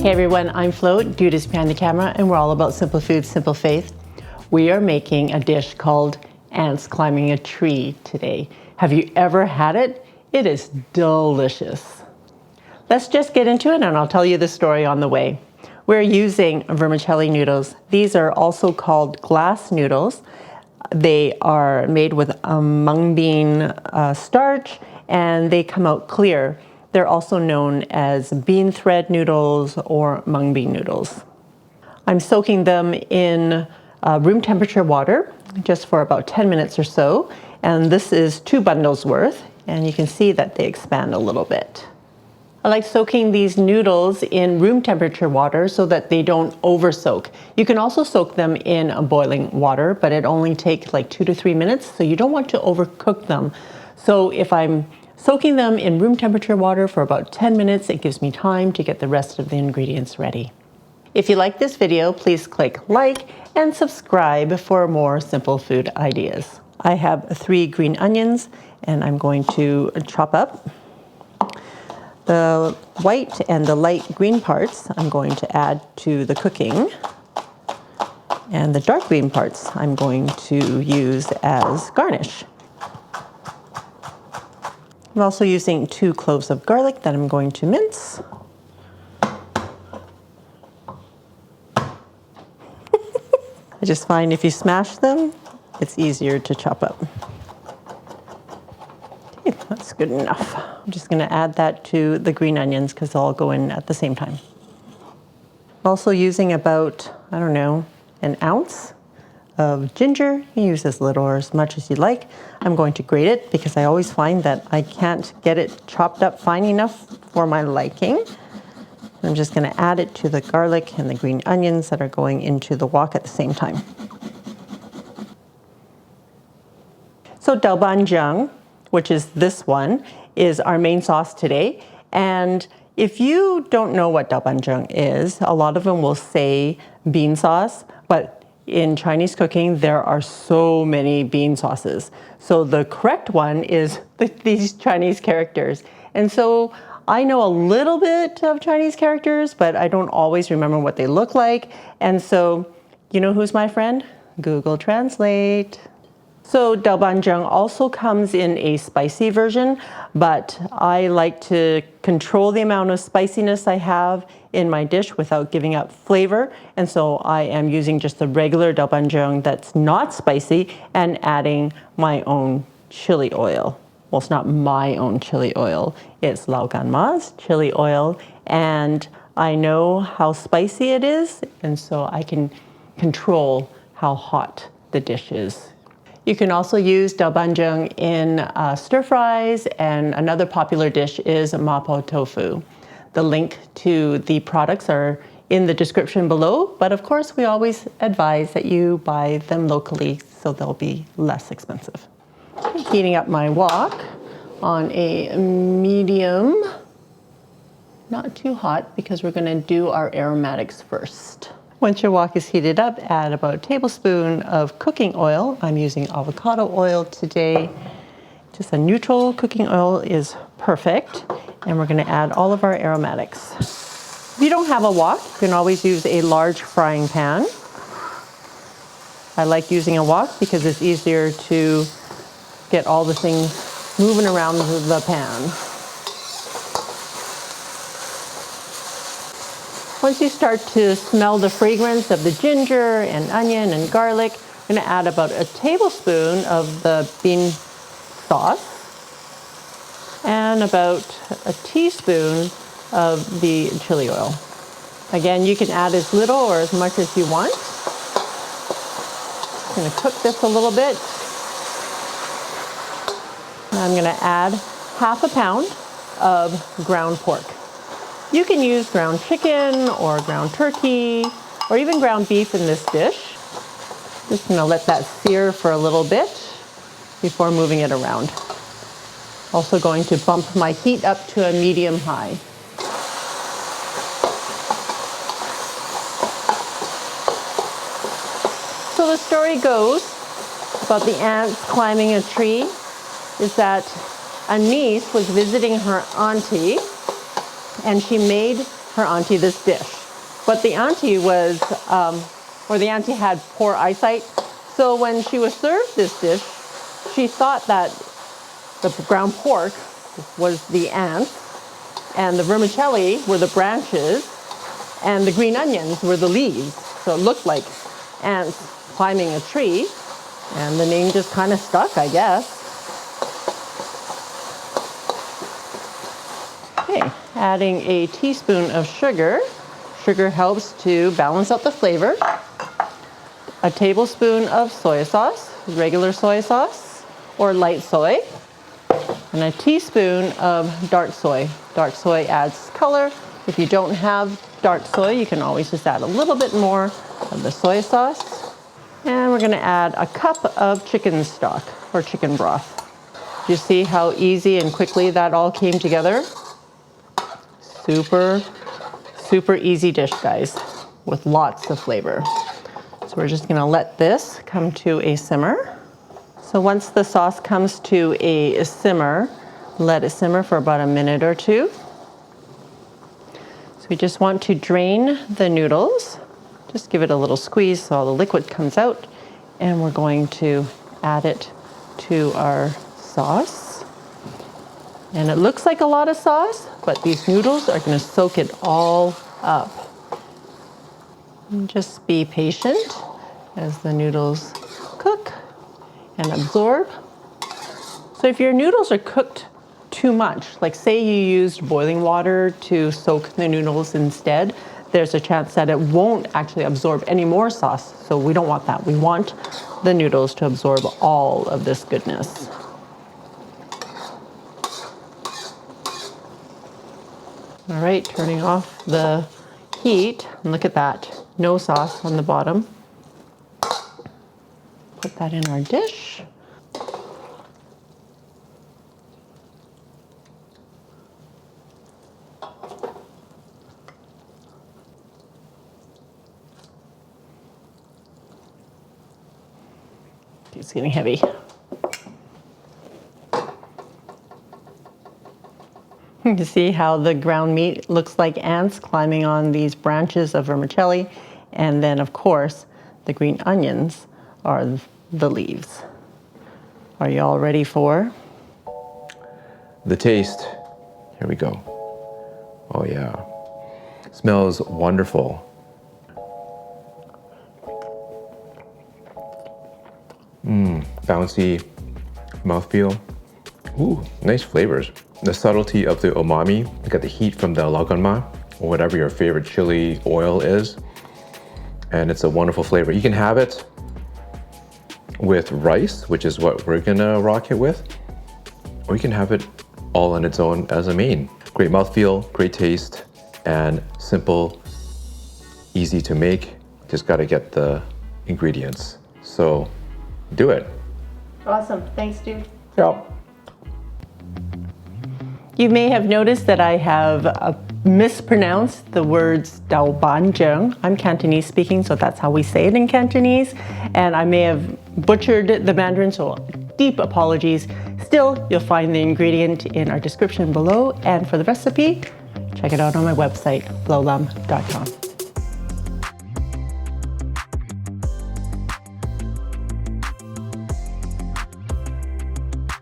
Hey everyone, I'm Flo, Dude is behind the camera, and we're all about simple food, simple faith. We are making a dish called ants climbing a tree today. Have you ever had it? It is delicious. Let's just get into it and I'll tell you the story on the way. We're using vermicelli noodles. These are also called glass noodles. They are made with mung bean starch and they come out clear. They're also known as bean thread noodles or mung bean noodles. I'm soaking them in room temperature water just for about 10 minutes or so. And this is 2 bundles worth. And you can see that they expand a little bit. I like soaking these noodles in room temperature water so that they don't over soak. You can also soak them in boiling water, but it only takes like 2 to 3 minutes. So you don't want to overcook them. So if I'm soaking them in room temperature water for about 10 minutes, it gives me time to get the rest of the ingredients ready. If you like this video, please click like and subscribe for more simple food ideas. I have 3 green onions and I'm going to chop up. The white and the light green parts I'm going to add to the cooking. And the dark green parts I'm going to use as garnish. I'm also using 2 cloves of garlic that I'm going to mince. I just find if you smash them, it's easier to chop up. Okay, that's good enough. I'm just going to add that to the green onions because they'll all go in at the same time. I'm also using about, I don't know, an ounce of ginger. You can use as little or as much as you like. I'm going to grate it because I always find that I can't get it chopped up fine enough for my liking. I'm just going to add it to the garlic and the green onions that are going into the wok at the same time. So doubanjiang, which is this one, is our main sauce today. And if you don't know what doubanjiang is, a lot of them will say bean sauce, but in Chinese cooking, there are so many bean sauces. So the correct one is these Chinese characters. And so I know a little bit of Chinese characters, but I don't always remember what they look like. And so, you know who's my friend? Google Translate. So doubanjiang also comes in a spicy version, but I like to control the amount of spiciness I have in my dish without giving up flavor. And so I am using just the regular doubanjiang that's not spicy and adding my own chili oil. Well, it's not my own chili oil. It's Lao Gan Ma's chili oil. And I know how spicy it is, and so I can control how hot the dish is. You can also use doubanjiang in stir fries, and another popular dish is mapo tofu. The link to the products are in the description below, but of course we always advise that you buy them locally so they'll be less expensive. I'm heating up my wok on a medium, not too hot because we're going to do our aromatics first. Once your wok is heated up, add about a tablespoon of cooking oil. I'm using avocado oil today. Just a neutral cooking oil is perfect. And we're going to add all of our aromatics. If you don't have a wok, you can always use a large frying pan. I like using a wok because it's easier to get all the things moving around the pan. Once you start to smell the fragrance of the ginger and onion and garlic, I'm going to add about a tablespoon of the bean sauce and about a teaspoon of the chili oil. Again, you can add as little or as much as you want. I'm going to cook this a little bit. And I'm going to add half a pound of ground pork. You can use ground chicken or ground turkey or even ground beef in this dish. Just going to let that sear for a little bit before moving it around. Also going to bump my heat up to a medium high. So the story goes about the ants climbing a tree is that a niece was visiting her auntie and she made her auntie this dish. But the auntie was, the auntie had poor eyesight. So when she was served this dish, she thought that the ground pork was the ants, and the vermicelli were the branches, and the green onions were the leaves. So it looked like ants climbing a tree, and the name just kind of stuck, I guess. Okay, adding a teaspoon of sugar. Sugar helps to balance out the flavor. A tablespoon of soy sauce, regular soy sauce or light soy, and a teaspoon of dark soy. Dark soy adds color. If you don't have dark soy, you can always just add a little bit more of the soy sauce. And we're gonna add a cup of chicken stock or chicken broth. Do you see how easy and quickly that all came together? Super, super easy dish, guys, with lots of flavor. So we're just gonna let this come to a simmer. So once the sauce comes to a simmer, let it simmer for about a minute or two. So we just want to drain the noodles. Just give it a little squeeze so all the liquid comes out, and we're going to add it to our sauce. And it looks like a lot of sauce, but these noodles are gonna soak it all up. And just be patient as the noodles cook and absorb. So if your noodles are cooked too much, like say you used boiling water to soak the noodles instead, there's a chance that it won't actually absorb any more sauce. So we don't want that. We want the noodles to absorb all of this goodness. All right, turning off the heat, and look at that, no sauce on the bottom. Put that in our dish. It's getting heavy. You can see how the ground meat looks like ants climbing on these branches of vermicelli. And then, of course, the green onions are the leaves. Are you all ready for the taste? Here we go. Oh yeah, smells wonderful. Bouncy mouthfeel. Ooh, nice flavors. The subtlety of the umami, you got the heat from the laganma, or whatever your favorite chili oil is. And it's a wonderful flavor. You can have it with rice, which is what we're gonna rock it with, or you can have it all on its own as a main. Great mouthfeel, great taste, and simple, easy to make. Just gotta get the ingredients. So do it. Awesome, thanks, dude. Yeah. You may have noticed that I have mispronounced the words dao ban zheng. I'm Cantonese speaking, so that's how we say it in Cantonese. And I may have butchered the Mandarin, so deep apologies. Still, you'll find the ingredient in our description below. And for the recipe, check it out on my website, FLO'S.com.